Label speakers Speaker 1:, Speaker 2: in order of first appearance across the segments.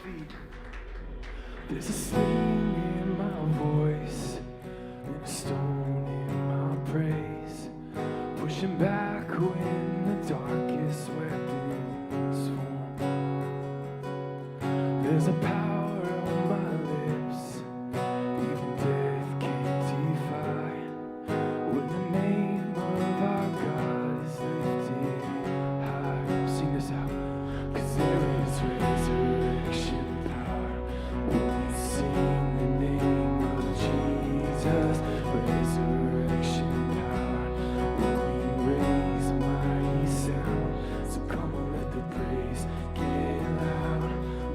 Speaker 1: feet. There's a sling in my voice and a stone in my praise, pushing back when the darkest weapons form. There's a power on my lips even death can't defy, when the name of our God is lifted high. Sing this out. 'Cause there is resurrection power when we sing the name of Jesus. Resurrection power when we raise a mighty sound. So come on, let the praise get loud.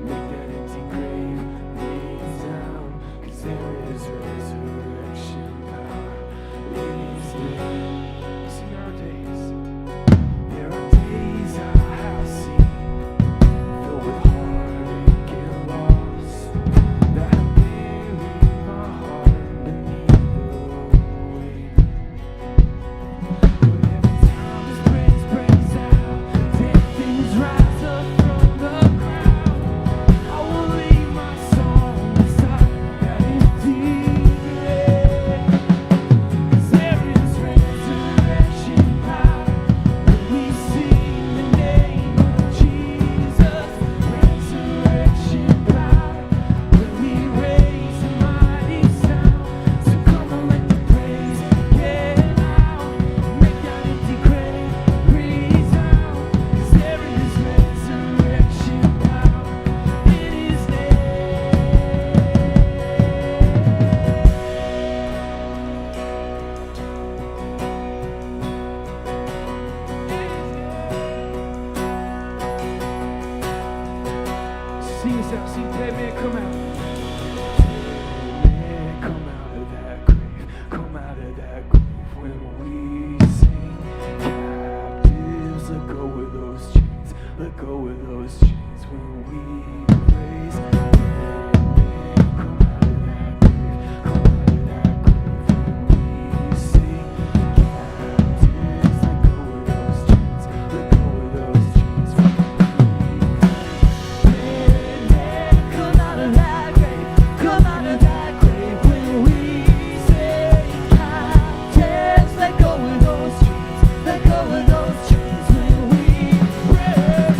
Speaker 1: Make that empty grave resound. 'Cause there is resurrection power in His name. Sing our days. There are days I have seen filled with heartache and loss, that have buried my heart beneath the weight. But every time His praise breaks out, dead things rise up from the ground. I will leave my song beside that empty grave. 'Cause there is resurrection power when we sing the name of Jesus. Resurrection power when we raise a mighty sound. So come on, let the praise get loud. Make that empty grave resound. 'Cause there is resurrection power in His name. Sing us out, sing, dead man, come out. Dead man, come out of that grave. Come out of that grave when we sing. Captives, let go of those chains. Let go of those chains when we praise. Dead man, come out of that grave. Come out of that grave when we sing. Captives, let go of those chains. Let go of those chains when we come out of that grave, come out of that grave when we say, captives, let go of those chains, let go of those chains when we pray.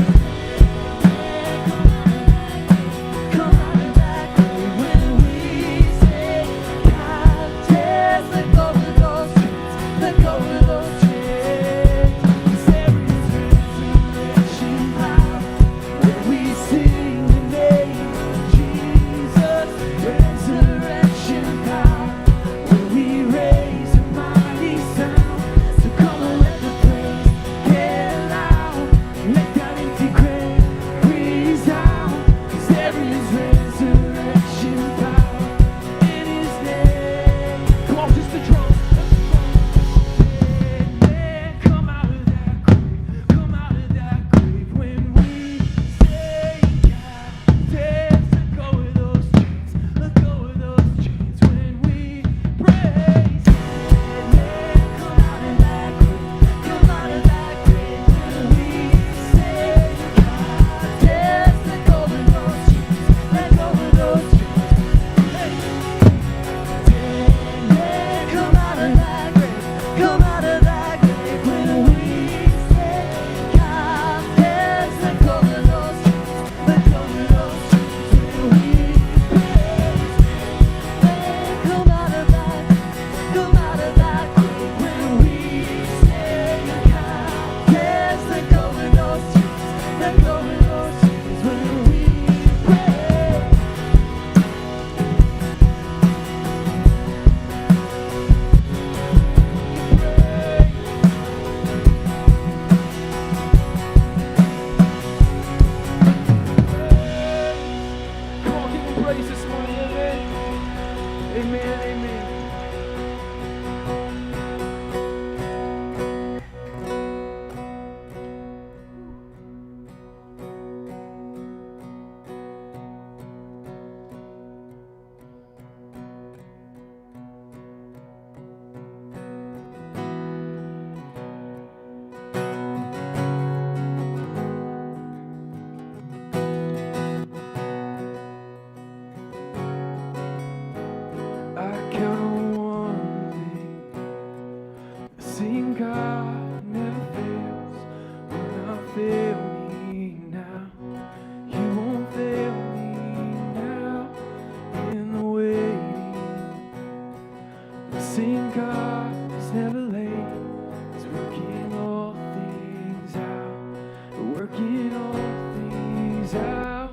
Speaker 1: all things out.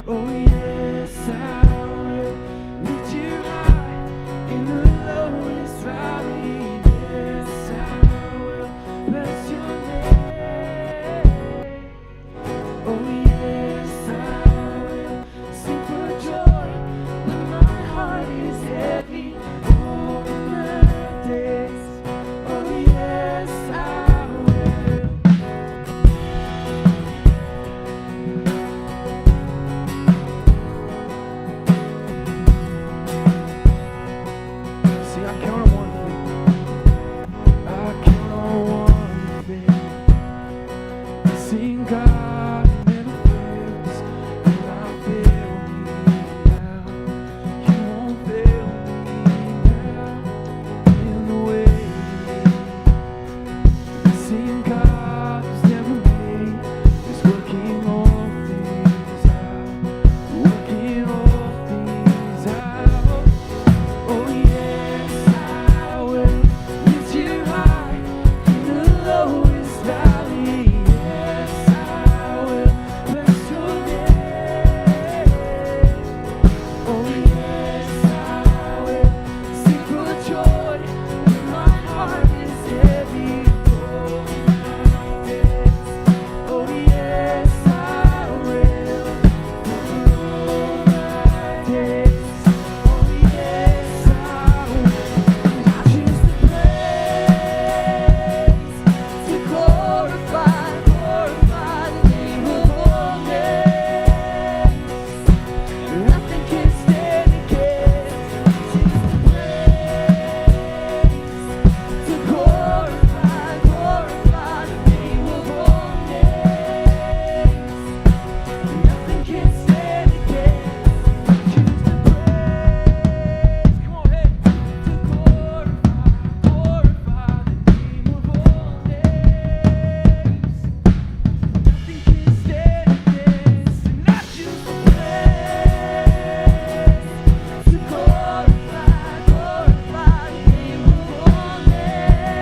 Speaker 1: Oh yes, I will lift you high in the lowest valley. Yes, I will bless your name. Oh yes, I will sing for joy when my heart is heavy. All my days. Oh yes, I will. See, I count on one thing. I count on one thing. Seeing God never fails, and I fail me now. You won't fail me now. In the way, seeing God who's never made is working all things out, working all things out. Oh yes, I will lift you high in the lowest valley. Yes, I will bless your name. Oh yes, I will sing for joy when my heart is heavy. Oh yes, I will. All my days. Oh yes, I will. I choose to praise, to glorify the name of all names. Nothing can stand against. I choose to praise, to glorify the name of all names. Nothing can stand against. I choose to praise. Come on, hey. To glorify the name of all names. Nothing can stand against. And I choose to praise, to glorify the name of all names.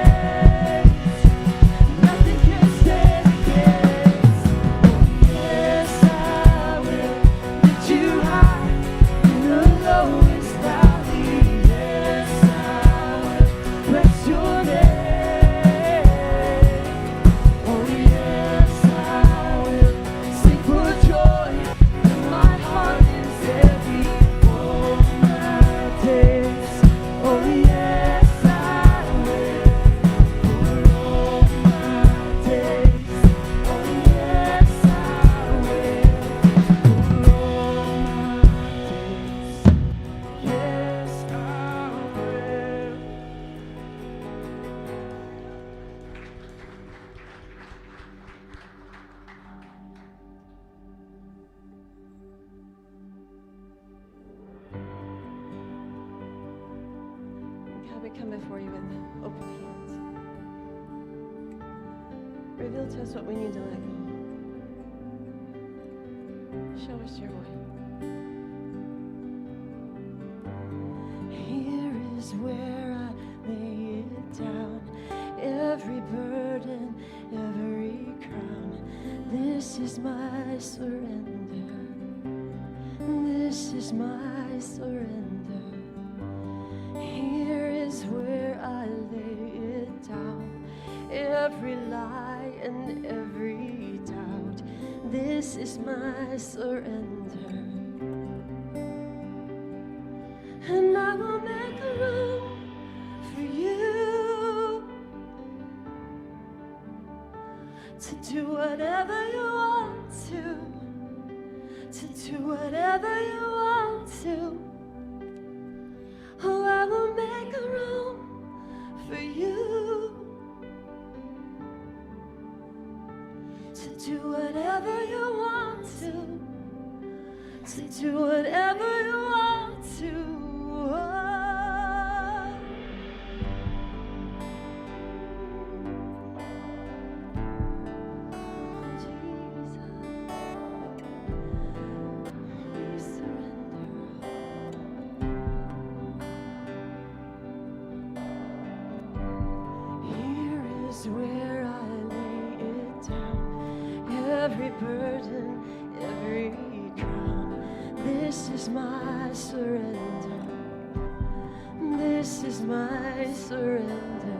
Speaker 1: Nothing can stand against. Yes, I will lift you high in the lowest valley. Yes, I will bless your name. Oh yes, I will sing for joy when my heart is heavy. All my days. Oh yes, I will. For all my days. Oh yes, I will. For all my days. Yes, I will.
Speaker 2: God, we come before you with open hands. Reveal to us what we need to let go. Show us your way. Here is where I lay it down. Every burden, every crown. This is my surrender. This is my surrender. Here is where I lay it down. Every lie and every doubt. This is my surrender. And I will make a room for you to do whatever you want to do whatever you want to. Oh, I will make a room for you to do whatever you want to do whatever you want to. Oh. Where I lay it down, every every burden, every crown. This is my surrender. This is my surrender.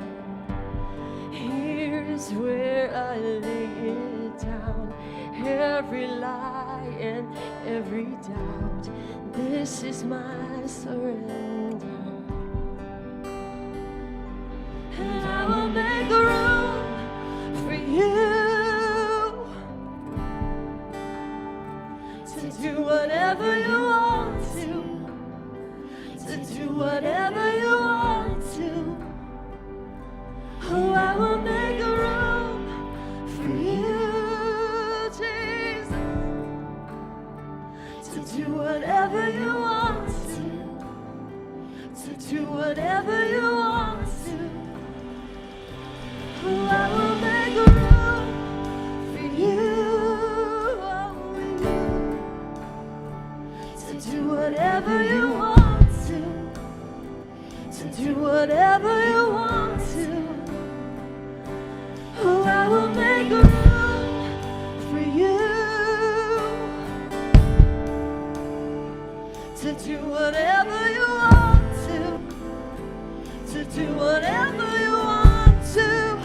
Speaker 2: Here is where I lay it down. Every lie and every doubt. This is my surrender. And I will make room for you to do whatever you want to do whatever you want to. Oh, I will make room for you, Jesus, to do whatever you want to do whatever you want to. Oh, I will make room for you, to do whatever you want to do whatever you want to. Oh, I will make room for you to do whatever you want to do whatever you want to.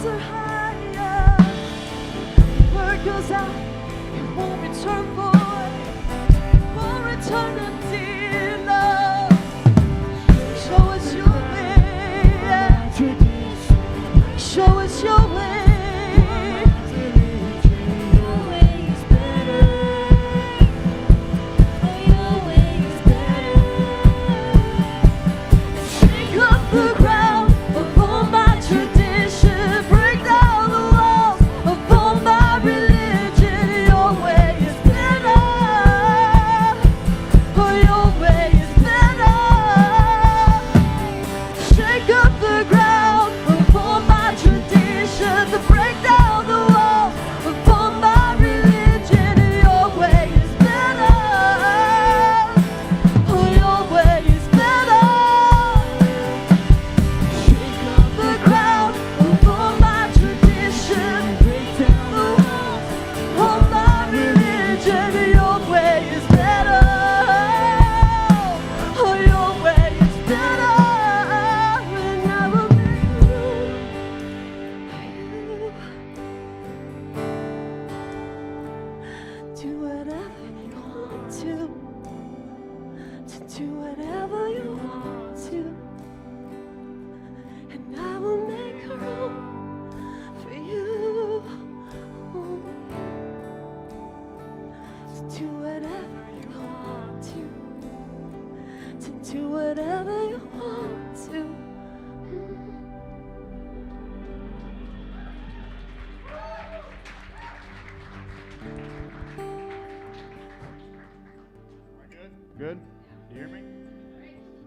Speaker 2: Are higher. Word goes out, it won't return void. For eternity, Lord, show us your way. Show us your way. Your way is better. Oh, your way is better. Shake up the ground of all my tradition. Break down the walls of all my religion. Your way is better. Oh, your way is better. Shake up the ground of all my tradition. To break down the walls of all my religion. Your way is better. Oh, your way is better. Shake up the ground of all my tradition. Break down the walls of all my religion. Your way is better. Oh, your way is better. And I will make room for you. Do whatever you want to do whatever you want to. And I will make room for you to do whatever you want to do whatever you want to.
Speaker 3: Am I good? Good? You hear me?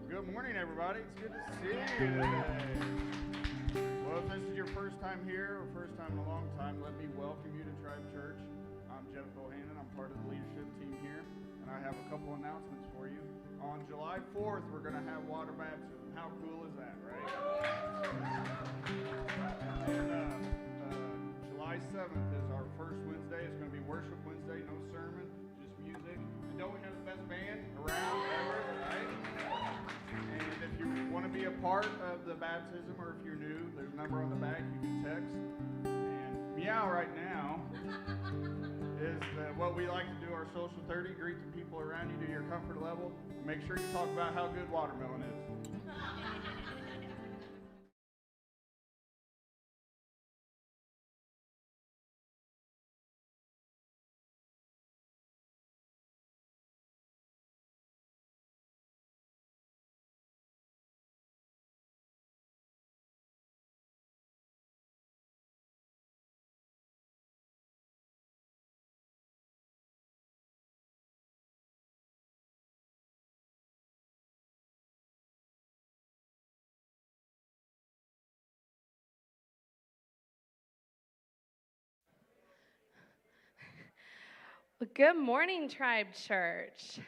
Speaker 3: Good morning, everybody. It's good to see you today. Well, if this is your first time here or first time in a long time, let me welcome you to Tribe Church. I'm Jeff Bohannon. I'm part of the leadership team here, and I have a couple announcements for you. On July 4th, we're going to have water baptism. How cool is that, right? And July 7th is our first Wednesday. It's going to be Worship Wednesday, no sermon, just music. And don't we have the best band around ever, right? And if you want to be a part of the baptism, or if you're new, there's a number on the back you can text. And meow right now is what we like to do, our social 30, greet the people around you to your comfort level. Make sure you talk about how good watermelon is.
Speaker 4: Well, good morning, Tribe Church.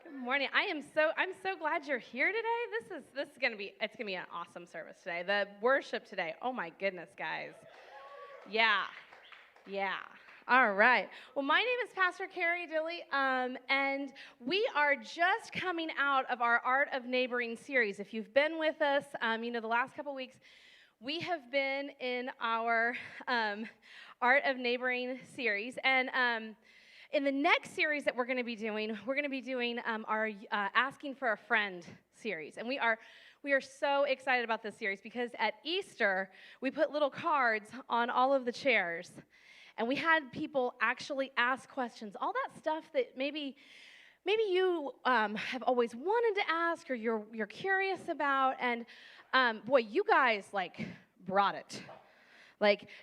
Speaker 4: Good morning. I'm so glad you're here today. This is gonna be an awesome service today. The worship today. Oh my goodness, guys. Yeah. Yeah. All right. Well, my name is Pastor Carrie Dilly, and we are just coming out of our Art of Neighboring series. If you've been with us, the last couple weeks, we have been in our Art of Neighboring series, and in the next series that we're going to be doing our Asking for a Friend series, and we are so excited about this series because at Easter we put little cards on all of the chairs, and we had people actually ask questions, all that stuff that maybe you have always wanted to ask or you're curious about, and boy, you guys brought it.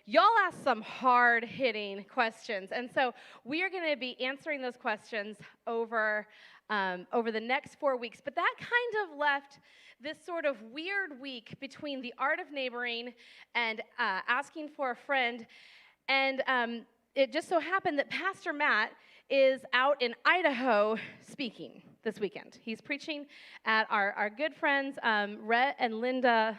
Speaker 4: Y'all asked some hard-hitting questions, and so we are going to be answering those questions over the next 4 weeks. But that kind of left this sort of weird week between the Art of Neighboring and Asking for a Friend, and it just so happened that Pastor Matt is out in Idaho speaking this weekend. He's preaching at our good friends, Rhett and Linda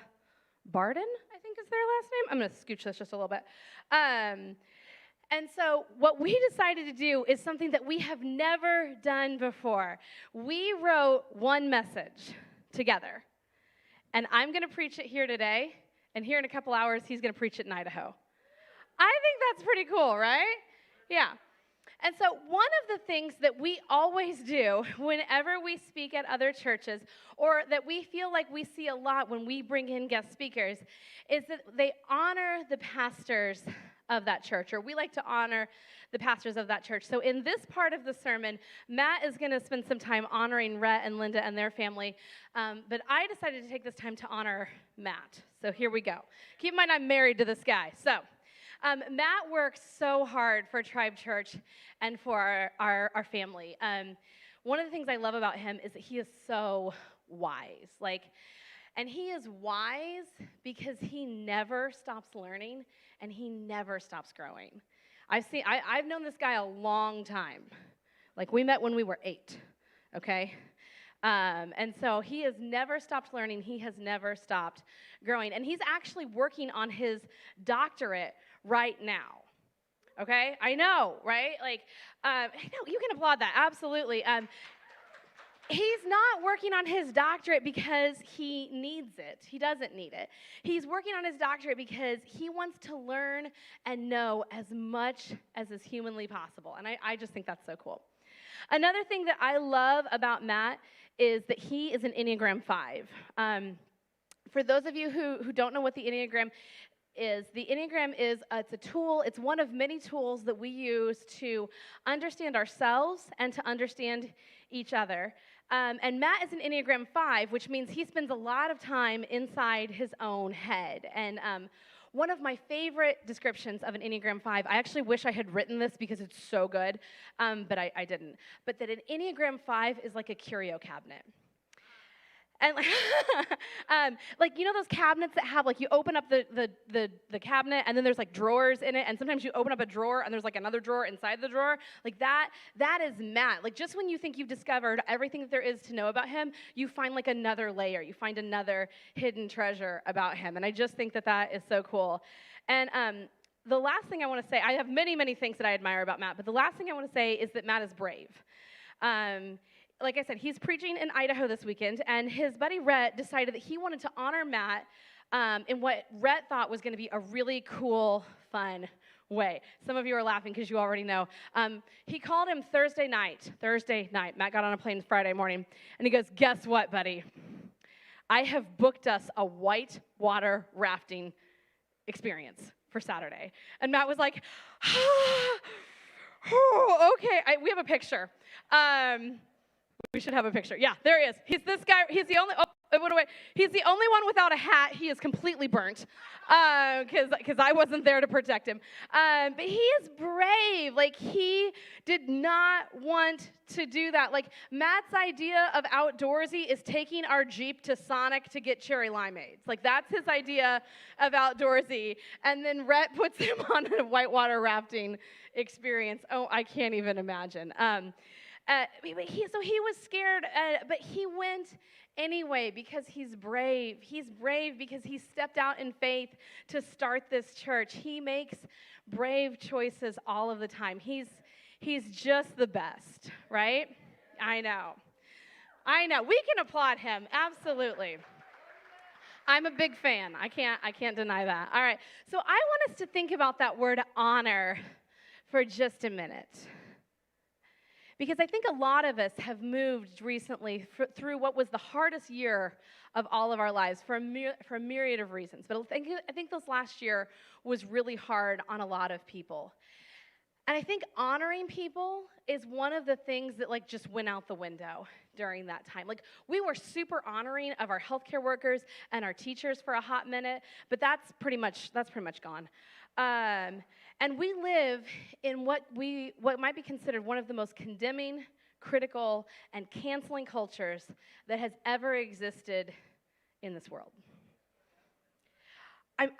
Speaker 4: Barden, I think is their last name. I'm going to scooch this just a little bit. And so what we decided to do is something that we have never done before. We wrote one message together, and I'm going to preach it here today, and here in a couple hours, he's going to preach it in Idaho. I think that's pretty cool, right? Yeah. And so one of the things that we always do whenever we speak at other churches, or that we feel like we see a lot when we bring in guest speakers, is that they honor the pastors of that church, or we like to honor the pastors of that church. So in this part of the sermon, Matt is going to spend some time honoring Rhett and Linda and their family, but I decided to take this time to honor Matt. So here we go. Keep in mind I'm married to this guy, so... Matt works so hard for Tribe Church and for our family. One of the things I love about him is that he is so wise. And he is wise because he never stops learning and he never stops growing. I've known this guy a long time. We met when we were 8, okay? And so he has never stopped learning. He has never stopped growing. And he's actually working on his doctorate right now. Okay? I know, right? I know, you can applaud that, absolutely. He's not working on his doctorate because he needs it. He doesn't need it. He's working on his doctorate because he wants to learn and know as much as is humanly possible. And I just think that's so cool. Another thing that I love about Matt is that he is an Enneagram 5. For those of you who don't know what the Enneagram is, the Enneagram is it's a tool. It's one of many tools that we use to understand ourselves and to understand each other. And Matt is an Enneagram 5, which means he spends a lot of time inside his own head. And one of my favorite descriptions of an Enneagram 5, I actually wish I had written this because it's so good, but I didn't. But that an Enneagram 5 is like a curio cabinet. And those cabinets that have you open up the cabinet and then there's drawers in it, and sometimes you open up a drawer and there's another drawer inside the drawer. That is Matt. Just when you think you've discovered everything that there is to know about him, you find another layer. You find another hidden treasure about him. And I just think that is so cool. And the last thing I want to say, I have many, many things that I admire about Matt, but the last thing I want to say is that Matt is brave. Like I said, he's preaching in Idaho this weekend, and his buddy Rhett decided that he wanted to honor Matt in what Rhett thought was going to be a really cool, fun way. Some of you are laughing because you already know. He called him Thursday night. Matt got on a plane Friday morning, and he goes, "Guess what, buddy? I have booked us a whitewater rafting experience for Saturday." And Matt was like, "Oh, okay." We have a picture. We should have a picture. Yeah, there he is. He's this guy. He's the only. Oh, He's the only one without a hat. He is completely burnt because I wasn't there to protect him. But he is brave. Like, he did not want to do that. Like, Matt's idea of outdoorsy is taking our Jeep to Sonic to get cherry limeades. Like, that's his idea of outdoorsy. And then Rhett puts him on a whitewater rafting experience. Oh, I can't even imagine. So he was scared, but he went anyway because he's brave. He's brave because he stepped out in faith to start this church. He makes brave choices all of the time. He's just the best, right? I know. We can applaud him, absolutely. I'm a big fan. I can't deny that. All right. So I want us to think about that word honor for just a minute. Because I think a lot of us have moved recently through what was the hardest year of all of our lives for a myriad of reasons. But I think this last year was really hard on a lot of people. And I think honoring people is one of the things that like just went out the window during that time. Like, we were super honoring of our healthcare workers and our teachers for a hot minute, but that's pretty much gone. And we live in what might be considered one of the most condemning, critical, and canceling cultures that has ever existed in this world.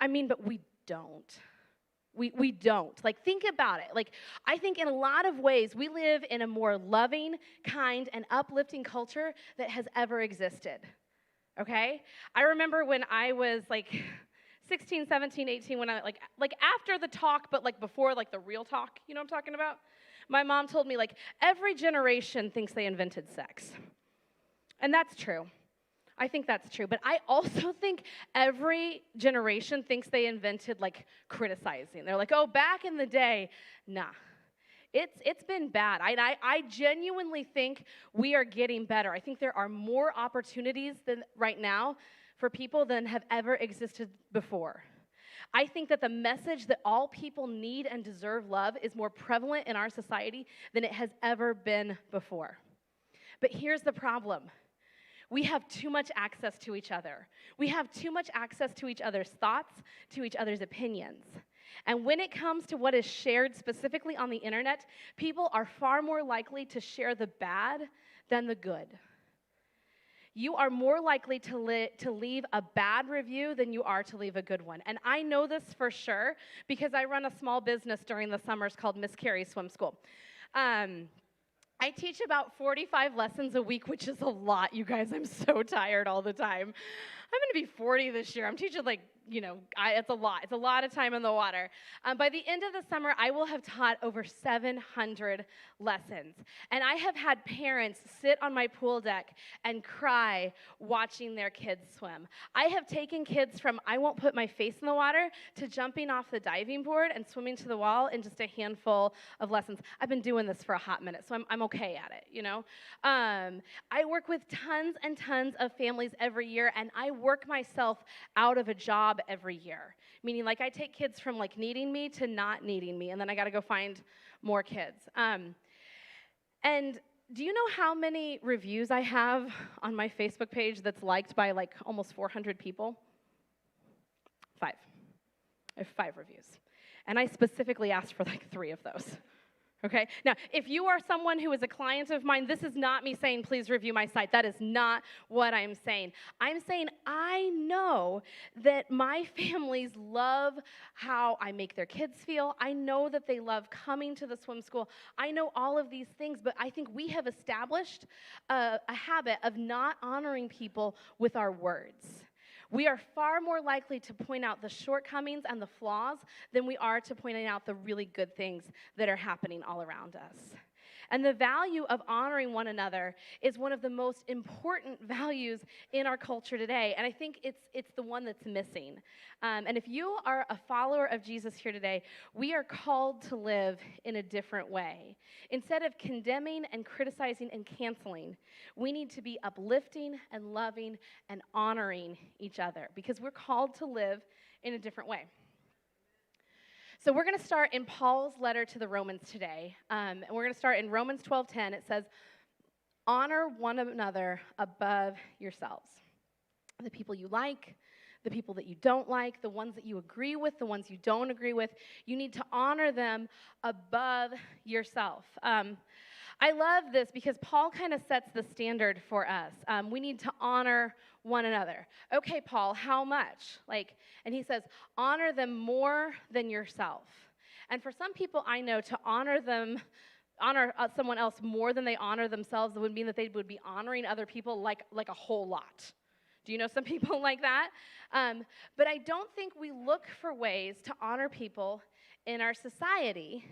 Speaker 4: I mean, but we don't. We don't. Like, think about it. Like, I think in a lot of ways, we live in a more loving, kind, and uplifting culture that has ever existed. Okay? I remember when I was like 16, 17, 18, when I like after the talk, but like before like the real talk, you know what I'm talking about? My mom told me like every generation thinks they invented sex. And that's true. I think that's true. But I also think every generation thinks they invented like criticizing. They're like, oh, back in the day, nah. It's been bad. I genuinely think we are getting better. I think there are more opportunities than right now for people than have ever existed before. I think that the message that all people need and deserve love is more prevalent in our society than it has ever been before. But here's the problem. We have too much access to each other. We have too much access to each other's thoughts, to each other's opinions. And when it comes to what is shared specifically on the internet, people are far more likely to share the bad than the good. You are more likely to leave a bad review than you are to leave a good one. And I know this for sure because I run a small business during the summers called Miss Carrie Swim School. I teach about 45 lessons a week, which is a lot, you guys. I'm so tired all the time. I'm going to be 40 this year. I'm teaching it's a lot. It's a lot of time in the water. By the end of the summer, I will have taught over 700 lessons. And I have had parents sit on my pool deck and cry watching their kids swim. I have taken kids from I won't put my face in the water to jumping off the diving board and swimming to the wall in just a handful of lessons. I've been doing this for a hot minute, so I'm okay at it, you know. I work with tons and tons of families every year, and I work myself out of a job every year, meaning like I take kids from like needing me to not needing me, and then I got to go find more kids. And do you know how many reviews I have on my Facebook page that's liked by like almost 400 people? 5. I have 5 reviews, and I specifically asked for like 3 of those. Okay? Now, if you are someone who is a client of mine, this is not me saying, please review my site. That is not what I'm saying. I'm saying I know that my families love how I make their kids feel. I know that they love coming to the swim school. I know all of these things, but I think we have established a habit of not honoring people with our words. We are far more likely to point out the shortcomings and the flaws than we are to pointing out the really good things that are happening all around us. And the value of honoring one another is one of the most important values in our culture today. And I think it's the one that's missing. And if you are a follower of Jesus here today, we are called to live in a different way. Instead of condemning and criticizing and canceling, we need to be uplifting and loving and honoring each other because we're called to live in a different way. So we're going to start in Paul's letter to the Romans today. And we're going to start in Romans 12:10. It says, honor one another above yourselves. the people you like, the people that you don't like, the ones that you agree with, the ones you don't agree with. You need to honor them above yourself. I love this because Paul kind of sets the standard for us. We need to honor one another. Okay, Paul, how much? And he says, honor them more than yourself. And for some people I know, to honor someone else more than they honor themselves would mean that they would be honoring other people like a whole lot. Do you know some people like that? But I don't think we look for ways to honor people in our society.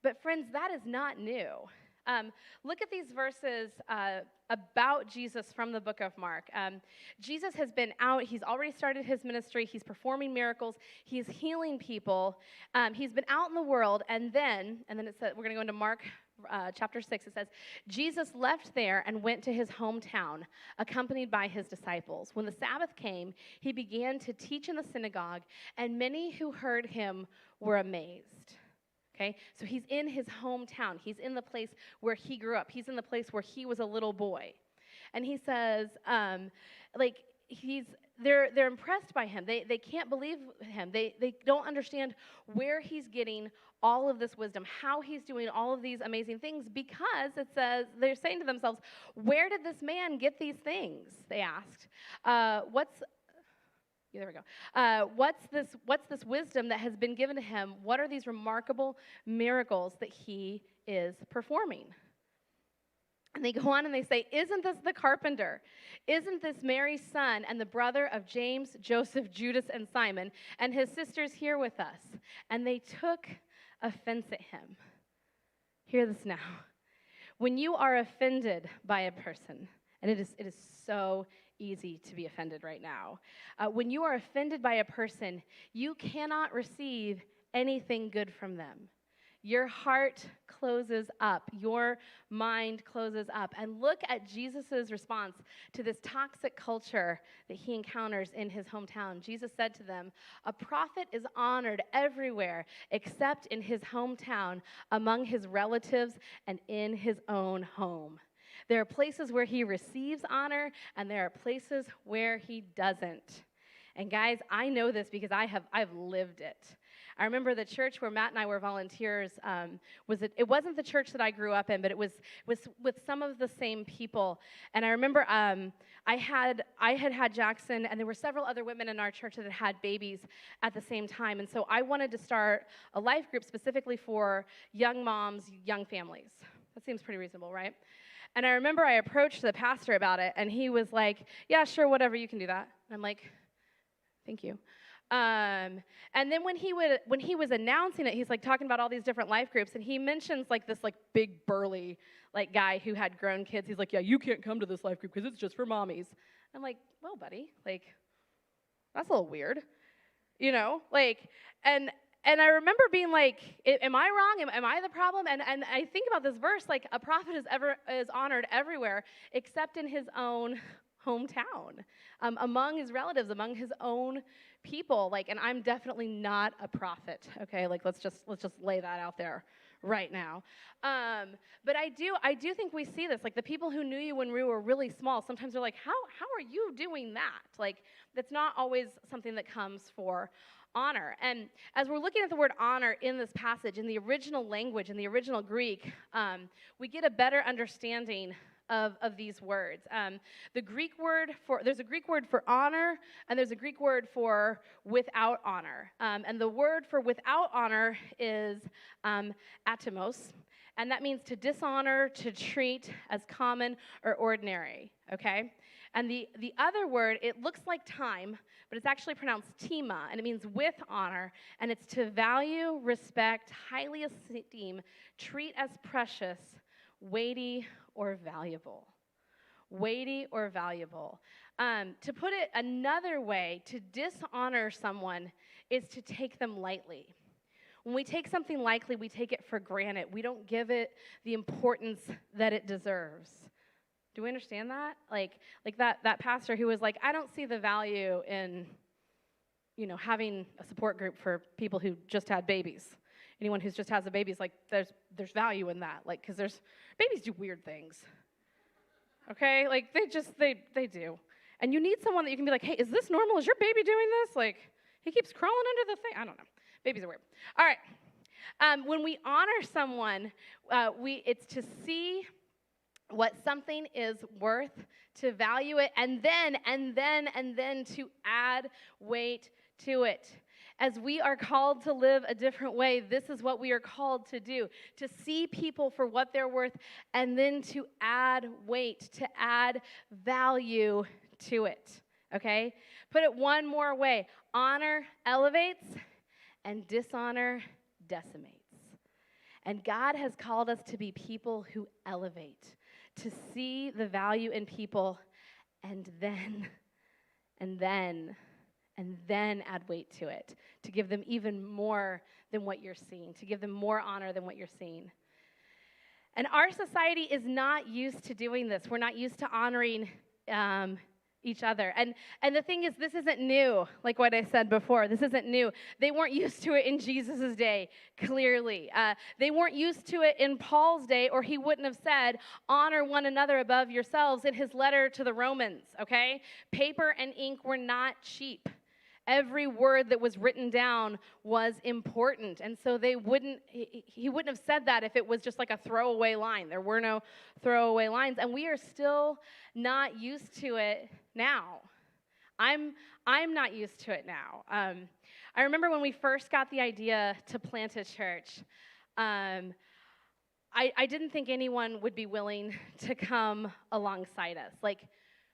Speaker 4: But friends, that is not new. Look at these verses about Jesus from the book of Mark. Jesus has been out. He's already started his ministry. He's performing miracles. He's healing people. He's been out in the world. And then it says, we're going to go into Mark chapter 6. It says, Jesus left there and went to his hometown, accompanied by his disciples. When the Sabbath came, he began to teach in the synagogue, and many who heard him were amazed. Okay, so he's in his hometown. He's in the place where he grew up. He's in the place where he was a little boy. And he says, they're impressed by him. They can't believe him. They don't understand where he's getting all of this wisdom, how he's doing all of these amazing things, because it says they're saying to themselves, where did this man get these things? They asked. There we go. What's this wisdom that has been given to him? What are these remarkable miracles that he is performing? And they go on and they say, isn't this the carpenter? Isn't this Mary's son and the brother of James, Joseph, Judas, and Simon, and his sisters here with us? And they took offense at him. Hear this now. When you are offended by a person, and it is so easy to be offended right now. When you are offended by a person, you cannot receive anything good from them. Your heart closes up. Your mind closes up. And look at Jesus' response to this toxic culture that he encounters in his hometown. Jesus said to them, a prophet is honored everywhere except in his hometown, among his relatives, and in his own home. There are places where he receives honor, and there are places where he doesn't. And guys, I know this because I've lived it. I remember the church where Matt and I were volunteers. It wasn't the church that I grew up in, but it was with some of the same people. And I remember I had Jackson, and there were several other women in our church that had babies at the same time. And so I wanted to start a life group specifically for young moms, young families. That seems pretty reasonable, right? And I remember I approached the pastor about it, and he was like, yeah, sure, whatever, you can do that. And I'm like, thank you. And then when he was announcing it, he's like talking about all these different life groups, and he mentions like this like big burly like guy who had grown kids. He's like, yeah, you can't come to this life group because it's just for mommies. I'm like, well, buddy, like that's a little weird, you know, like, and I remember being like, am I wrong? Am I the problem? And I think about this verse, like a prophet is honored everywhere except in his own hometown, among his relatives, among his own people. Like, and I'm definitely not a prophet. Okay, like let's just lay that out there right now. But I do think we see this. Like the people who knew you when we were really small, sometimes they're like, how are you doing that? Like that's not always something that comes for honor. And as we're looking at the word honor in this passage, in the original language, in the original Greek, we get a better understanding of these words. There's a Greek word for honor, and there's a Greek word for without honor. And the word for without honor is atomos, and that means to dishonor, to treat as common or ordinary, okay? And the other word, it looks like time, but it's actually pronounced tima, and it means with honor, and it's to value, respect, highly esteem, treat as precious, weighty, or valuable. Weighty or valuable. To put it another way, to dishonor someone is to take them lightly. When we take something lightly, we take it for granted. We don't give it the importance that it deserves. Do we understand that? Like that pastor who was like, I don't see the value in, having a support group for people who just had babies. Anyone who just has a baby is like, there's value in that, like, because babies do weird things. Okay, like they do, And you need someone that you can be like, hey, is this normal? Is your baby doing this? Like, he keeps crawling under the thing. I don't know. Babies are weird. All right. When we honor someone, it's to see what something is worth, to value it, and then to add weight to it. As we are called to live a different way, this is what we are called to do, to see people for what they're worth, and then to add weight, to add value to it, okay? Put it one more way. Honor elevates, and dishonor decimates. And God has called us to be people who elevate, to see the value in people, and then add weight to it, to give them even more than what you're seeing, to give them more honor than what you're seeing. And our society is not used to doing this. We're not used to honoring each other. And the thing is, this isn't new, like what I said before. This isn't new. They weren't used to it in Jesus' day, clearly. They weren't used to it in Paul's day, or he wouldn't have said, honor one another above yourselves in his letter to the Romans, okay? Paper and ink were not cheap. Every word that was written down was important. And so he wouldn't have said that if it was just like a throwaway line. There were no throwaway lines. And we are still not used to it now. I'm not used to it now. I remember when we first got the idea to plant a church, I didn't think anyone would be willing to come alongside us. Like,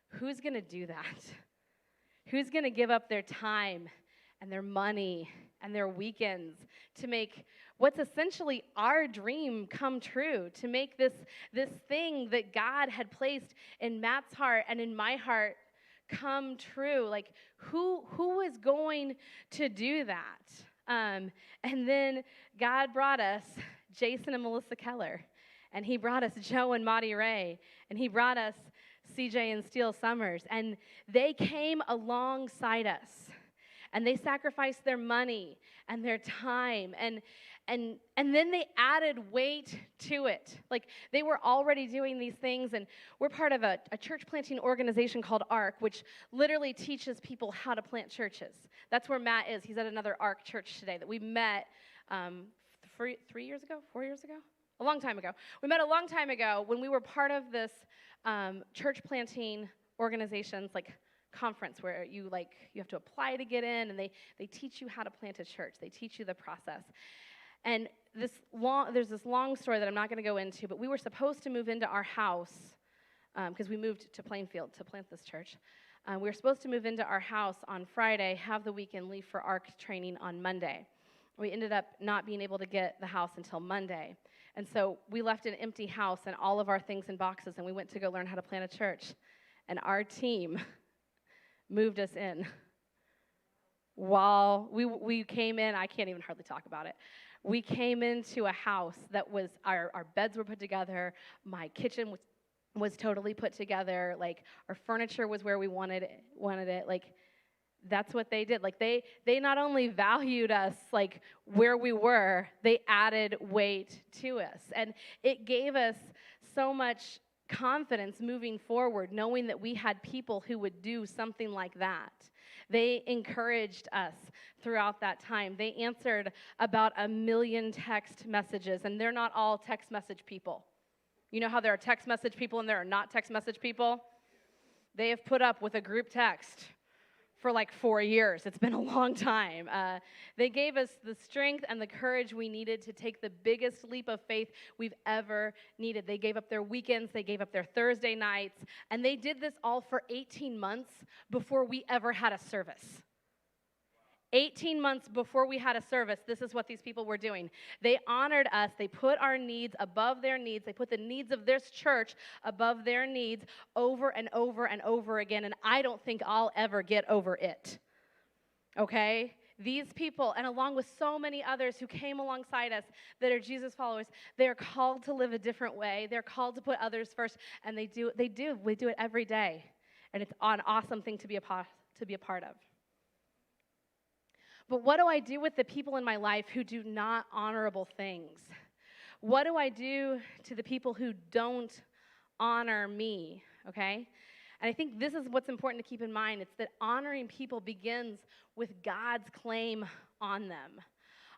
Speaker 4: who's going to do that? Who's going to give up their time and their money and their weekends to make what's essentially our dream come true, to make this thing that God had placed in Matt's heart and in my heart come true? Like, who is going to do that? And then God brought us Jason and Melissa Keller, and he brought us Joe and Maddie Ray, and he brought us CJ and Steele Summers, and they came alongside us, and they sacrificed their money and their time, and then they added weight to it. Like, they were already doing these things, and we're part of a church planting organization called ARC, which literally teaches people how to plant churches. That's where Matt is. He's at another ARC church today that we met 4 years ago? A long time ago. We met a long time ago when we were part of this church planting organizations, like conference, where you have to apply to get in, and they teach you how to plant a church. They teach you the process. And there's this long story that I'm not going to go into, but we were supposed to move into our house because we moved to Plainfield to plant this church. We were supposed to move into our house on Friday, have the weekend, leave for ARC training on Monday. We ended up not being able to get the house until Monday. And so we left an empty house and all of our things in boxes, and we went to go learn how to plant a church. And our team moved us in. While we came in, I can't even hardly talk about it. We came into a house that was, our beds were put together, my kitchen was totally put together, like our furniture was where we wanted it. Like, that's what they did. Like, they not only valued us, like, where we were, they added weight to us. And it gave us so much confidence moving forward, knowing that we had people who would do something like that. They encouraged us throughout that time. They answered about 1 million text messages, and they're not all text message people. You know how there are text message people and there are not text message people? They have put up with a group text for like 4 years. It's been a long time. They gave us the strength and the courage we needed to take the biggest leap of faith we've ever needed. They gave up their weekends, they gave up their Thursday nights, and they did this all for 18 months before we ever had a service. 18 months before we had a service, this is what these people were doing. They honored us. They put our needs above their needs. They put the needs of this church above their needs over and over and over again, and I don't think I'll ever get over it, okay? These people, and along with so many others who came alongside us that are Jesus followers, they're called to live a different way. They're called to put others first, and we do it every day, and it's an awesome thing to be a part of. But what do I do with the people in my life who do not honorable things? What do I do to the people who don't honor me, okay? And I think this is what's important to keep in mind. It's that honoring people begins with God's claim on them.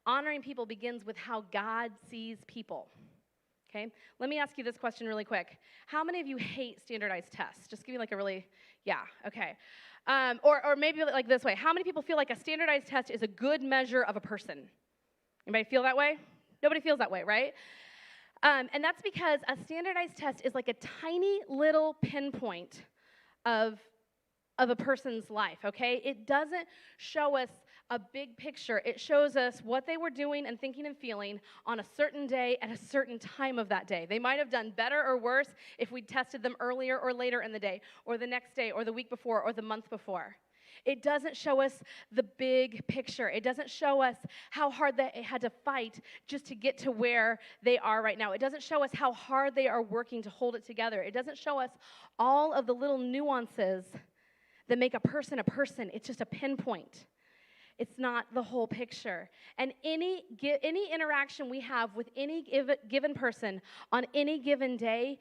Speaker 4: Honoring people begins with how God sees people. Okay? Let me ask you this question really quick. How many of you hate standardized tests? Just give me like a really, yeah, okay. Or maybe like this way. How many people feel like a standardized test is a good measure of a person? Anybody feel that way? Nobody feels that way, right? And that's because a standardized test is like a tiny little pinpoint of a person's life, okay? It doesn't show us a big picture. It shows us what they were doing and thinking and feeling on a certain day at a certain time of that day. They might have done better or worse if we tested them earlier or later in the day, or the next day, or the week before, or the month before. It doesn't show us the big picture. It doesn't show us how hard they had to fight just to get to where they are right now. It doesn't show us how hard they are working to hold it together. It doesn't show us all of the little nuances that make a person a person. It's just a pinpoint. It's not the whole picture. And any interaction we have with any given person on any given day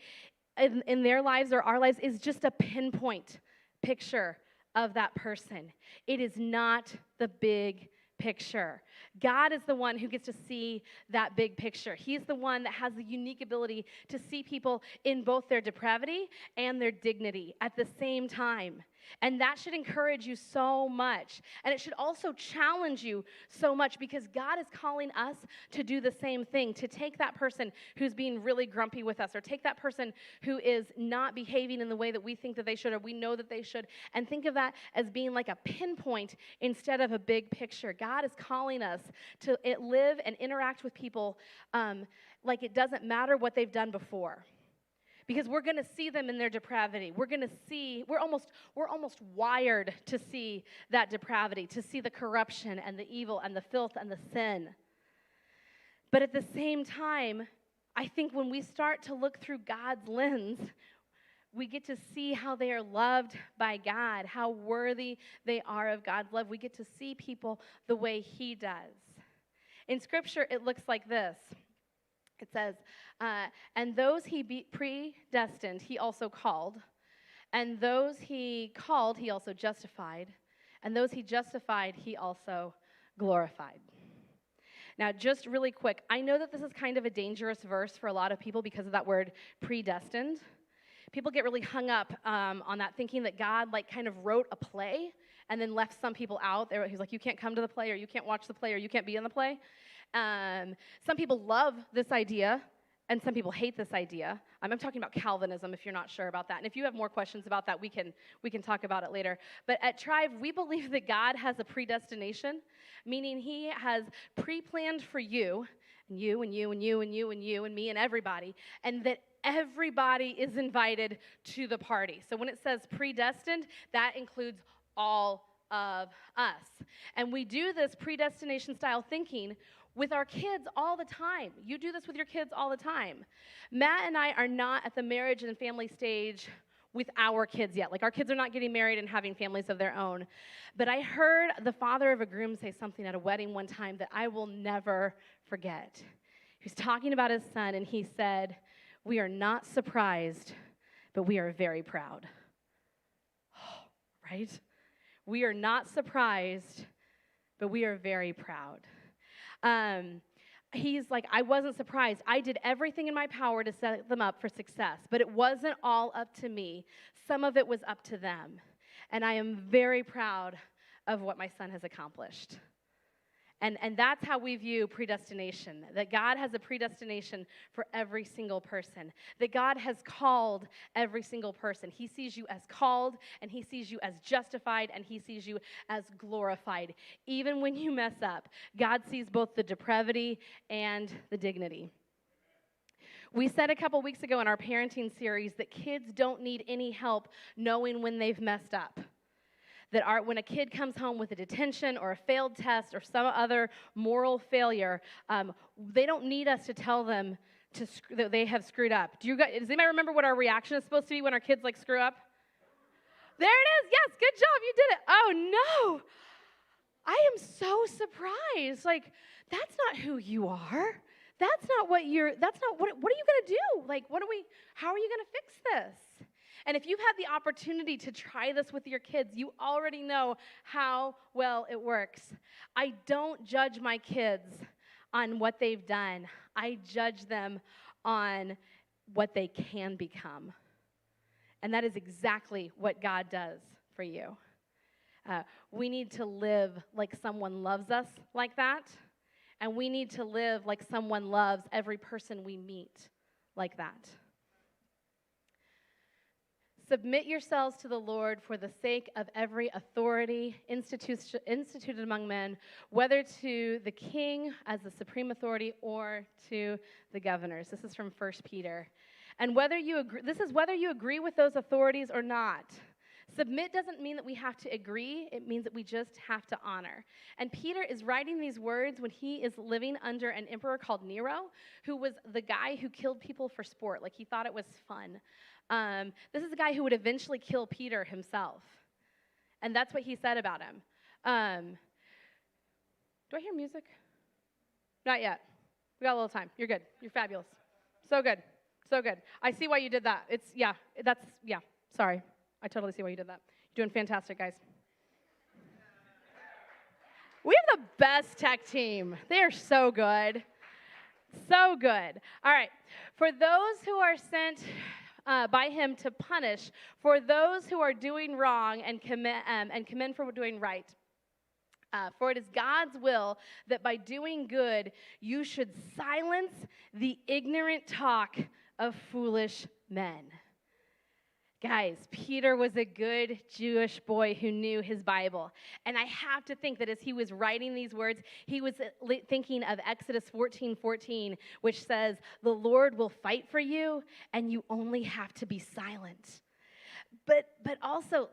Speaker 4: in their lives or our lives is just a pinpoint picture of that person. It is not the big picture. God is the one who gets to see that big picture. He's the one that has the unique ability to see people in both their depravity and their dignity at the same time. And that should encourage you so much. And it should also challenge you so much because God is calling us to do the same thing, to take that person who's being really grumpy with us, or take that person who is not behaving in the way that we think that they should or we know that they should, and think of that as being like a pinpoint instead of a big picture. God is calling us to live and interact with people like it doesn't matter what they've done before. Because we're going to see them in their depravity. We're almost wired to see that depravity, to see the corruption and the evil and the filth and the sin. But at the same time, I think when we start to look through God's lens, we get to see how they are loved by God, how worthy they are of God's love. We get to see people the way He does. In Scripture, it looks like this. It says, and those He predestined, He also called. And those He called, He also justified. And those He justified, He also glorified. Now, just really quick, I know that this is kind of a dangerous verse for a lot of people because of that word predestined. People get really hung up on that, thinking that God like kind of wrote a play and then left some people out. He's like, you can't come to the play, or you can't watch the play, or you can't be in the play. Some people love this idea, and some people hate this idea. I'm talking about Calvinism, if you're not sure about that. And if you have more questions about that, we can talk about it later. But at Tribe, we believe that God has a predestination, meaning He has pre-planned for you, and you, and you, and you, and you, and you, and me, and everybody, and that everybody is invited to the party. So when it says predestined, that includes all of us. And we do this predestination style thinking with our kids all the time. You do this with your kids all the time. Matt and I are not at the marriage and family stage with our kids yet. Like, our kids are not getting married and having families of their own. But I heard the father of a groom say something at a wedding one time that I will never forget. He was talking about his son, and he said, "We are not surprised, but we are very proud." Right? We are not surprised, but we are very proud. He's like, I wasn't surprised. I did everything in my power to set them up for success, but it wasn't all up to me. Some of it was up to them. And I am very proud of what my son has accomplished. And that's how we view predestination, that God has a predestination for every single person, that God has called every single person. He sees you as called, and He sees you as justified, and He sees you as glorified. Even when you mess up, God sees both the depravity and the dignity. We said a couple weeks ago in our parenting series that kids don't need any help knowing when they've messed up. That when a kid comes home with a detention or a failed test or some other moral failure, they don't need us to tell them that they have screwed up. Does anybody remember what our reaction is supposed to be when our kids screw up? There it is. Yes, good job. You did it. Oh, no. I am so surprised. That's not who you are. What are you going to do? How are you going to fix this? And if you've had the opportunity to try this with your kids, you already know how well it works. I don't judge my kids on what they've done. I judge them on what they can become. And that is exactly what God does for you. We need to live like someone loves us like that. And we need to live like someone loves every person we meet like that. Submit yourselves to the Lord for the sake of every authority instituted among men, whether to the king as the supreme authority or to the governors. This is from 1 Peter. And whether you agree, this is whether you agree with those authorities or not. Submit doesn't mean that we have to agree. It means that we just have to honor. And Peter is writing these words when he is living under an emperor called Nero, who was the guy who killed people for sport. Like, he thought it was fun. This is the guy who would eventually kill Peter himself. And that's what he said about him. Do I hear music? Not yet. We got a little time. You're good. You're fabulous. So good. So good. I see why you did that. Sorry. I totally see why you did that. You're doing fantastic, guys. We have the best tech team. They are so good. So good. All right. For those who are sent by him to punish, for those who are doing wrong and commend for doing right. For it is God's will that by doing good, you should silence the ignorant talk of foolish men. Guys, Peter was a good Jewish boy who knew his Bible. And I have to think that as he was writing these words, he was thinking of Exodus 14:14, which says, "The Lord will fight for you, and you only have to be silent." But also,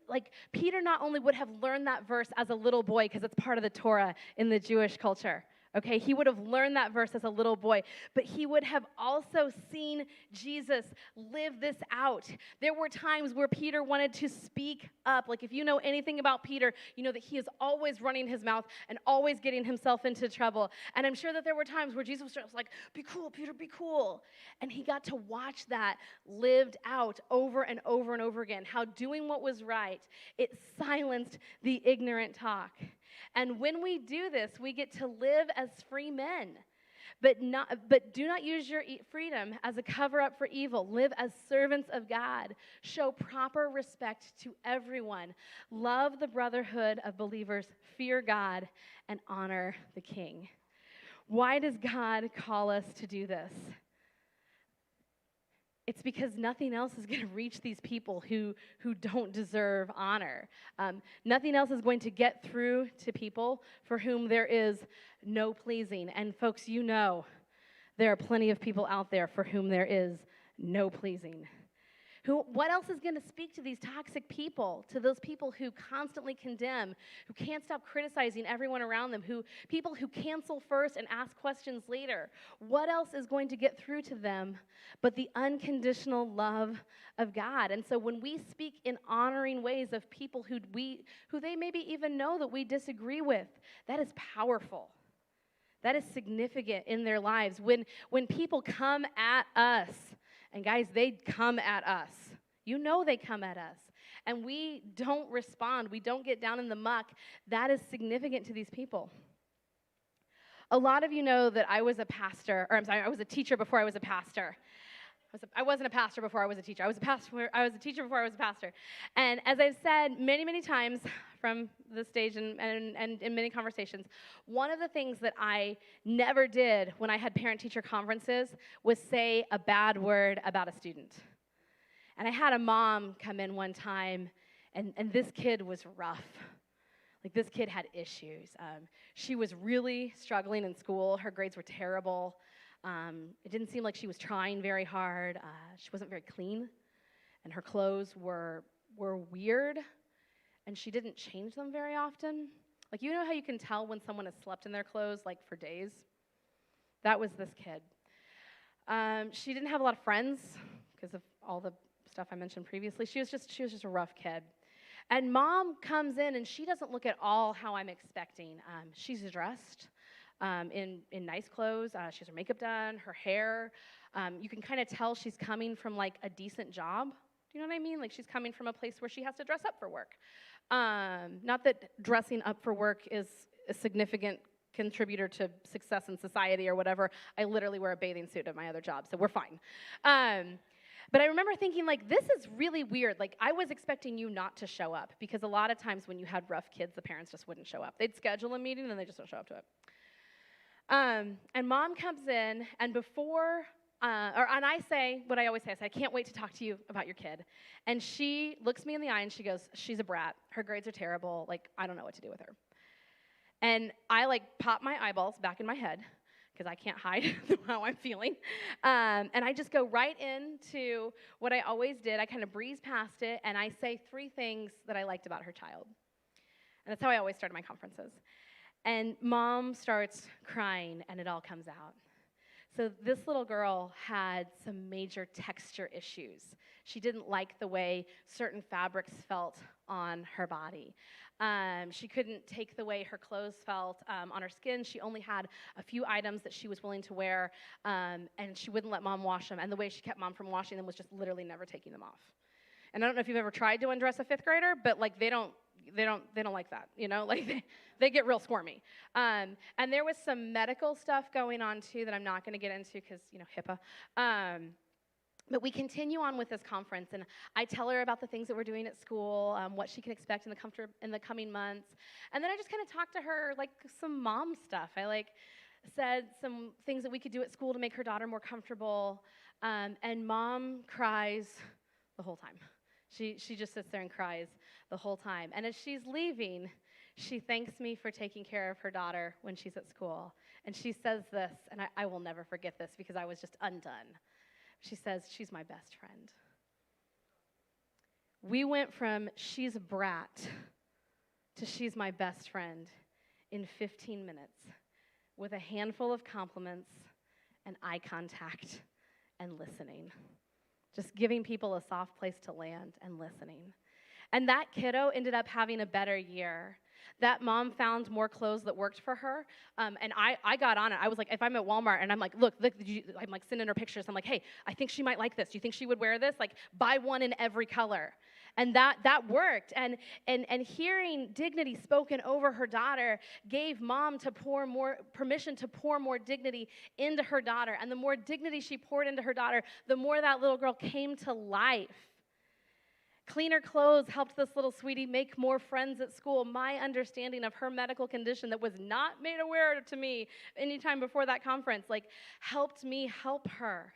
Speaker 4: like, Peter not only would have learned that verse as a little boy, because it's part of the Torah in the Jewish culture, okay? He would have learned that verse as a little boy, but he would have also seen Jesus live this out. There were times where Peter wanted to speak up. Like, if you know anything about Peter, you know that he is always running his mouth and always getting himself into trouble. And I'm sure that there were times where Jesus was like, "Be cool, Peter, be cool." And he got to watch that lived out over and over and over again, how doing what was right, it silenced the ignorant talk. And when we do this, we get to live as free men. But do not use your freedom as a cover-up for evil. Live as servants of God. Show proper respect to everyone. Love the brotherhood of believers. Fear God and honor the King. Why does God call us to do this? It's because nothing else is going to reach these people who don't deserve honor. Nothing else is going to get through to people for whom there is no pleasing. And folks, you know there are plenty of people out there for whom there is no pleasing. What else is going to speak to these toxic people, to those people who constantly condemn, who can't stop criticizing everyone around them, people who cancel first and ask questions later? What else is going to get through to them but the unconditional love of God? And so when we speak in honoring ways of people who they maybe even know that we disagree with, that is powerful. That is significant in their lives. When people come at us, and guys, they come at us. You know they come at us. And we don't respond. We don't get down in the muck. That is significant to these people. A lot of you know that I was a teacher before I was a pastor. I wasn't a pastor before I was a teacher. I was a teacher before I was a pastor. And as I've said many, many times from the stage and in many conversations, one of the things that I never did when I had parent-teacher conferences was say a bad word about a student. And I had a mom come in one time, and this kid was rough. Like, this kid had issues. She was really struggling in school. Her grades were terrible. It didn't seem like she was trying very hard. She wasn't very clean, and her clothes were weird, and she didn't change them very often. Like, you know how you can tell when someone has slept in their clothes, like, for days? That was this kid. She didn't have a lot of friends because of all the stuff I mentioned previously. She was just a rough kid. And mom comes in, and she doesn't look at all how I'm expecting. She's dressed in nice clothes. She has her makeup done, her hair. You can kind of tell she's coming from, like, a decent job. Do you know what I mean? Like she's coming from a place where she has to dress up for work. Not that dressing up for work is a significant contributor to success in society or whatever. I literally wear a bathing suit at my other job, so we're fine. But I remember thinking, like, this is really weird. Like, I was expecting you not to show up because a lot of times when you had rough kids, the parents just wouldn't show up. They'd schedule a meeting and they just don't show up to it. And mom comes in, and and I say what I always say. I say, I can't wait to talk to you about your kid. And she looks me in the eye and she goes, she's a brat. Her grades are terrible. Like, I don't know what to do with her. And I, like, pop my eyeballs back in my head because I can't hide how I'm feeling. And I just go right into what I always did. I kind of breeze past it, and I say 3 things that I liked about her child. And that's how I always started my conferences. And mom starts crying, and it all comes out. So this little girl had some major texture issues. She didn't like the way certain fabrics felt on her body. She couldn't take the way her clothes felt on her skin. She only had a few items that she was willing to wear, and she wouldn't let mom wash them. And the way she kept mom from washing them was just literally never taking them off. And I don't know if you've ever tried to undress a 5th grader, but like they don't like that, you know, like they get real squirmy. And there was some medical stuff going on too that I'm not going to get into because, you know, HIPAA. But we continue on with this conference, and I tell her about the things that we're doing at school, what she can expect in the coming months. And then I just kind of talk to her like some mom stuff. I said some things that we could do at school to make her daughter more comfortable. And mom cries the whole time. She just sits there and cries the whole time. And as she's leaving, she thanks me for taking care of her daughter when she's at school. And she says this, and I will never forget this because I was just undone. She says, she's my best friend. We went from she's a brat to she's my best friend in 15 minutes with a handful of compliments and eye contact and listening. Just giving people a soft place to land and listening. And that kiddo ended up having a better year. That mom found more clothes that worked for her, and I got on it. I was like, if I'm at Walmart and I'm like, look, I'm like sending her pictures. I'm like, hey, I think she might like this. Do you think she would wear this? Like, buy one in every color. And that worked. And hearing dignity spoken over her daughter gave mom permission to pour more dignity into her daughter. And the more dignity she poured into her daughter, the more that little girl came to life. Cleaner clothes helped this little sweetie make more friends at school. My understanding of her medical condition that was not made aware to me anytime before that conference, helped me help her.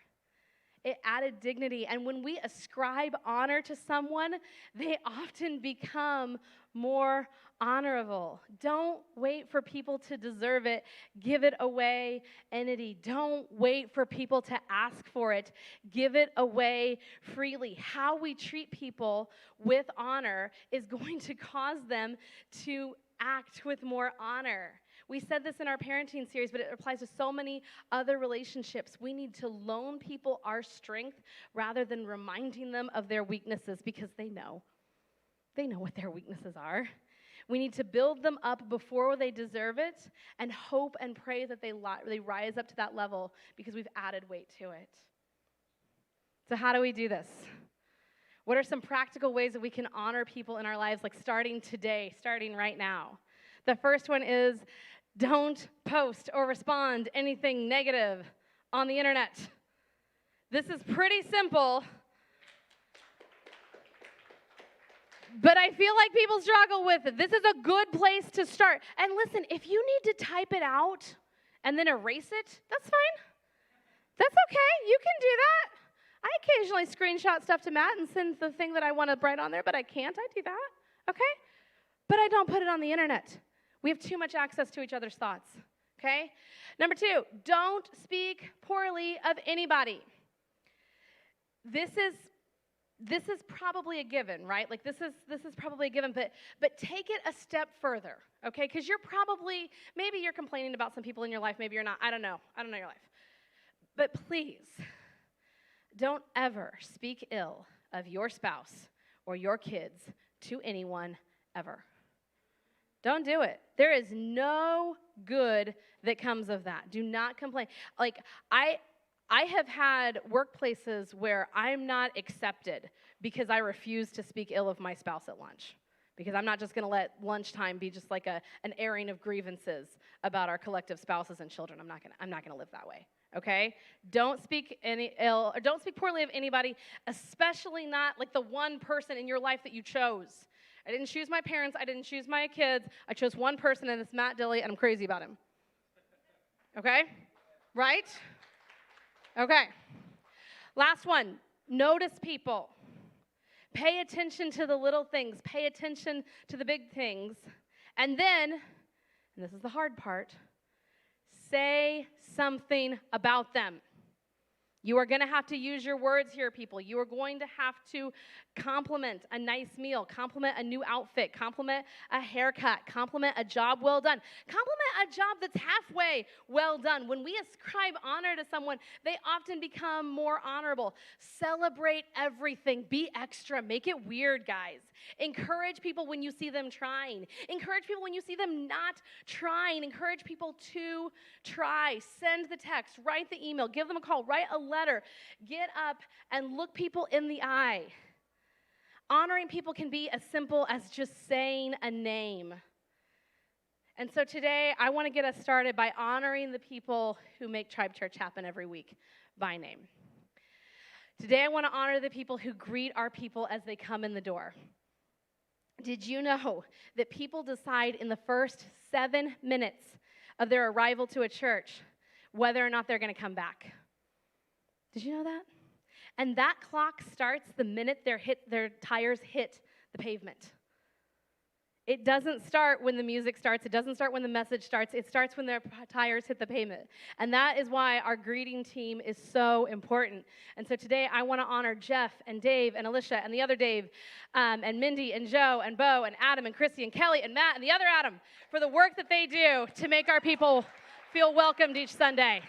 Speaker 4: It added dignity. And when we ascribe honor to someone, they often become more honorable. Don't wait for people to deserve it. Give it away, entity. Don't wait for people to ask for it. Give it away freely. How we treat people with honor is going to cause them to act with more honor. We said this in our parenting series, but it applies to so many other relationships. We need to loan people our strength rather than reminding them of their weaknesses because they know. They know what their weaknesses are. We need to build them up before they deserve it and hope and pray that they rise up to that level because we've added weight to it. So how do we do this? What are some practical ways that we can honor people in our lives, starting today, starting right now? The first one is don't post or respond anything negative on the internet. This is pretty simple, but I feel like people struggle with it. This is a good place to start. And listen, if you need to type it out and then erase it, that's fine. That's okay. You can do that. I occasionally screenshot stuff to Matt and send the thing that I want to write on there, but I can't. I do that, okay? But I don't put it on the internet. We have too much access to each other's thoughts, okay? Number 2, don't speak poorly of anybody. This is probably a given, right? This is probably a given, but take it a step further, okay? Because maybe you're complaining about some people in your life, maybe you're not. I don't know your life. But please, don't ever speak ill of your spouse or your kids to anyone ever. Don't do it. There is no good that comes of that. Do not complain. I have had workplaces where I'm not accepted because I refuse to speak ill of my spouse at lunch. Because I'm not just going to let lunchtime be just like an airing of grievances about our collective spouses and children. I'm not going to live that way. Okay? Don't speak don't speak poorly of anybody, especially not like the one person in your life that you chose. I didn't choose my parents. I didn't choose my kids. I chose one person, and it's Matt Dilley, and I'm crazy about him. Okay? Right? Okay. Last one. Notice people. Pay attention to the little things. Pay attention to the big things. And then, and this is the hard part, say something about them. You are going to have to use your words here, people. You are going to have to compliment a nice meal, compliment a new outfit, compliment a haircut, compliment a job well done, compliment a job that's halfway well done. When we ascribe honor to someone, they often become more honorable. Celebrate everything. Be extra. Make it weird, guys. Encourage people when you see them trying. Encourage people when you see them not trying. Encourage people to try. Send the text. Write the email. Give them a call. Write a letter. Get up and look people in the eye. Honoring people can be as simple as just saying a name. And so today, I want to get us started by honoring the people who make Tribe Church happen every week by name. Today, I want to honor the people who greet our people as they come in the door. Did you know that people decide in the first 7 minutes of their arrival to a church whether or not they're going to come back? Did you know that? And that clock starts the minute their tires hit the pavement. It doesn't start when the music starts. It doesn't start when the message starts. It starts when their tires hit the pavement. And that is why our greeting team is so important. And so today I want to honor Jeff and Dave and Alicia and the other Dave and Mindy and Joe and Bo and Adam and Christy and Kelly and Matt and the other Adam for the work that they do to make our people feel welcomed each Sunday.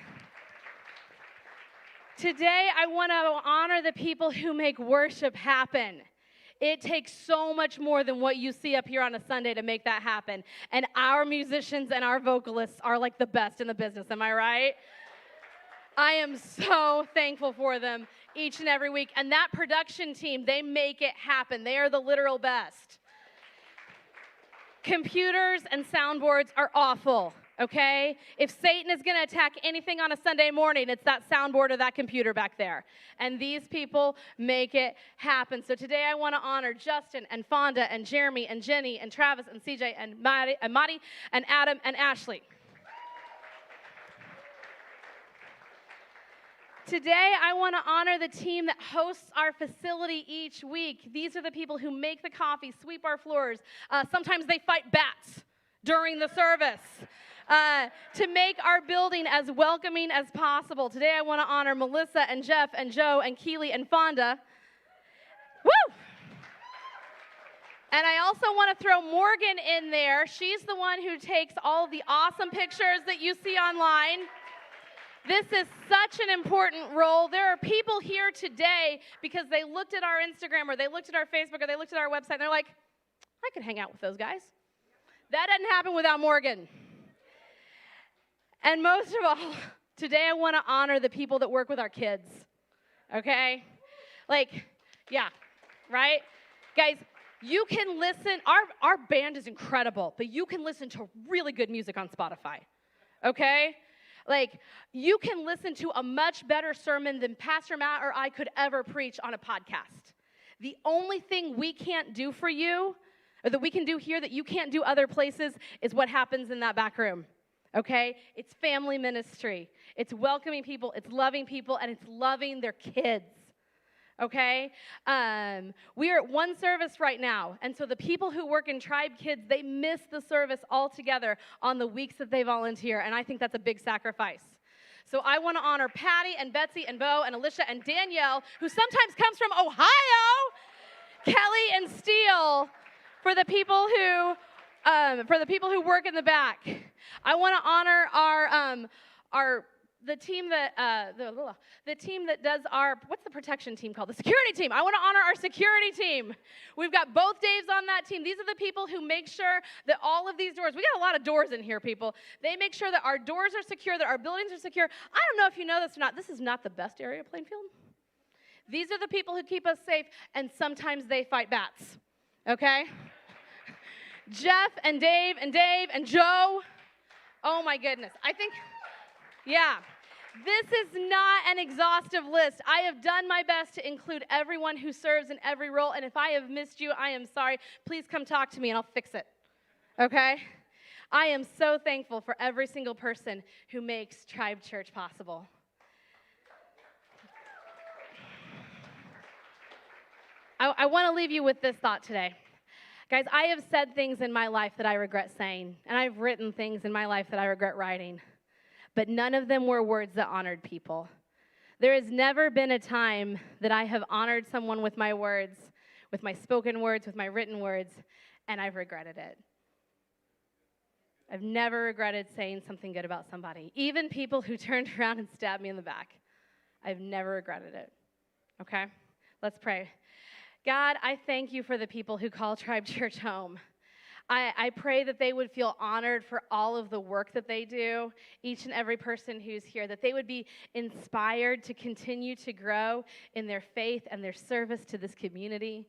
Speaker 4: Today, I want to honor the people who make worship happen. It takes so much more than what you see up here on a Sunday to make that happen. And our musicians and our vocalists are like the best in the business. Am I right? I am so thankful for them each and every week. And that production team, they make it happen. They are the literal best. Computers and soundboards are awful. Okay? If Satan is going to attack anything on a Sunday morning, it's that soundboard or that computer back there. And these people make it happen. So today I want to honor Justin and Fonda and Jeremy and Jenny and Travis and CJ and Madi and Adam and Ashley. Today, I want to honor the team that hosts our facility each week. These are the people who make the coffee, sweep our floors. Sometimes they fight bats during the service. To make our building as welcoming as possible. Today I want to honor Melissa and Jeff and Joe and Keely and Fonda. Woo! And I also want to throw Morgan in there. She's the one who takes all of the awesome pictures that you see online. This is such an important role. There are people here today because they looked at our Instagram or they looked at our Facebook or they looked at our website and they're like, I could hang out with those guys. That doesn't happen without Morgan. And most of all, today I want to honor the people that work with our kids, okay? Like, yeah, right? Guys, you can listen, our band is incredible, but you can listen to really good music on Spotify, okay? Like, you can listen to a much better sermon than Pastor Matt or I could ever preach on a podcast. The only thing we can't do for you, or that we can do here that you can't do other places, is what happens in that back room. Okay? It's family ministry. It's welcoming people, it's loving people, and it's loving their kids. Okay? We are at one service right now, and so the people who work in Tribe Kids, they miss the service altogether on the weeks that they volunteer, and I think that's a big sacrifice. So I want to honor Patty and Betsy and Bo and Alicia and Danielle, who sometimes comes from Ohio, Kelly and Steele, for the people who work in the back. I want to honor our the team that the team that does our, what's the protection team called? The security team. I want to honor our security team. We've got both Daves on that team. These are the people who make sure that all of these doors, we got a lot of doors in here, people. They make sure that our doors are secure, that our buildings are secure. I don't know if you know this or not. This is not the best area of Plainfield. These are the people who keep us safe, and sometimes they fight bats. Okay? Jeff and Dave and Joe. Oh my goodness. Yeah. This is not an exhaustive list. I have done my best to include everyone who serves in every role, and if I have missed you, I am sorry. Please come talk to me and I'll fix it. Okay? I am so thankful for every single person who makes Tribe Church possible. I want to leave you with this thought today. Guys, I have said things in my life that I regret saying, and I've written things in my life that I regret writing, but none of them were words that honored people. There has never been a time that I have honored someone with my words, with my spoken words, with my written words, and I've regretted it. I've never regretted saying something good about somebody, even people who turned around and stabbed me in the back. I've never regretted it. Okay? Let's pray. God, I thank you for the people who call Tribe Church home. I pray that they would feel honored for all of the work that they do, each and every person who's here, that they would be inspired to continue to grow in their faith and their service to this community.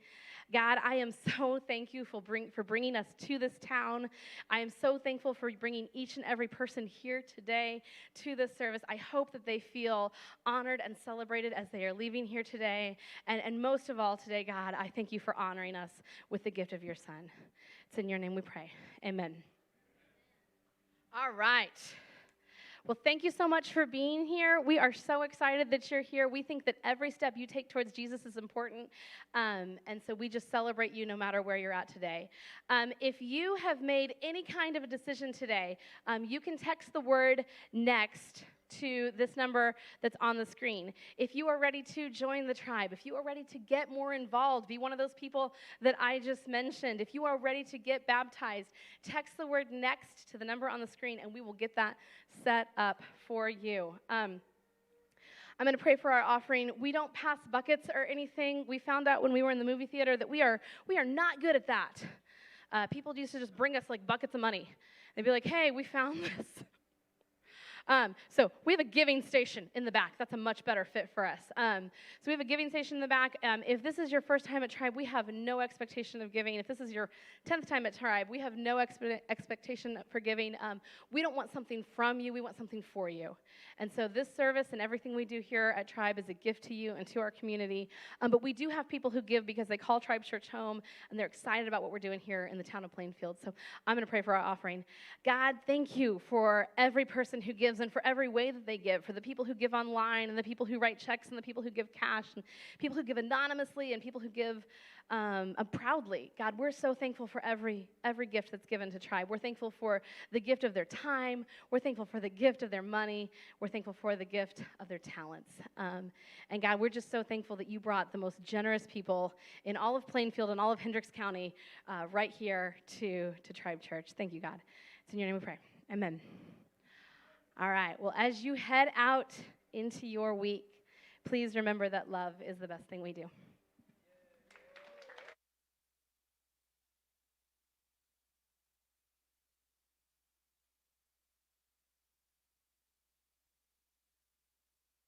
Speaker 4: God, I am so thankful for bringing us to this town. I am so thankful for bringing each and every person here today to this service. I hope that they feel honored and celebrated as they are leaving here today. And most of all today, God, I thank you for honoring us with the gift of your Son. It's in your name we pray. Amen. All right. Well, thank you so much for being here. We are so excited that you're here. We think that every step you take towards Jesus is important, and so we just celebrate you no matter where you're at today. If you have made any kind of a decision today, you can text the word NEXT to this number that's on the screen. If you are ready to join the tribe, if you are ready to get more involved, be one of those people that I just mentioned, if you are ready to get baptized, text the word NEXT to the number on the screen and we will get that set up for you. I'm going to pray for our offering. We don't pass buckets or anything. We found out when we were in the movie theater that we are not good at that. People used to just bring us like buckets of money. They'd be like, hey, we found this. So we have a giving station in the back. That's a much better fit for us. So we have a giving station in the back. If this is your first time at Tribe, we have no expectation of giving. If this is your 10th time at Tribe, we have no expectation for giving. We don't want something from you. We want something for you. And so this service and everything we do here at Tribe is a gift to you and to our community. But we do have people who give because they call Tribe Church home, and they're excited about what we're doing here in the town of Plainfield. So I'm going to pray for our offering. God, thank you for every person who gives and for every way that they give, for the people who give online and the people who write checks and the people who give cash and people who give anonymously and people who give proudly. God, we're so thankful for every gift that's given to Tribe. We're thankful for the gift of their time. We're thankful for the gift of their money. We're thankful for the gift of their talents. And God, we're just so thankful that you brought the most generous people in all of Plainfield and all of Hendricks County right here to Tribe Church. Thank you, God. It's in your name we pray. Amen. All right. Well, as you head out into your week, please remember that love is the best thing we do.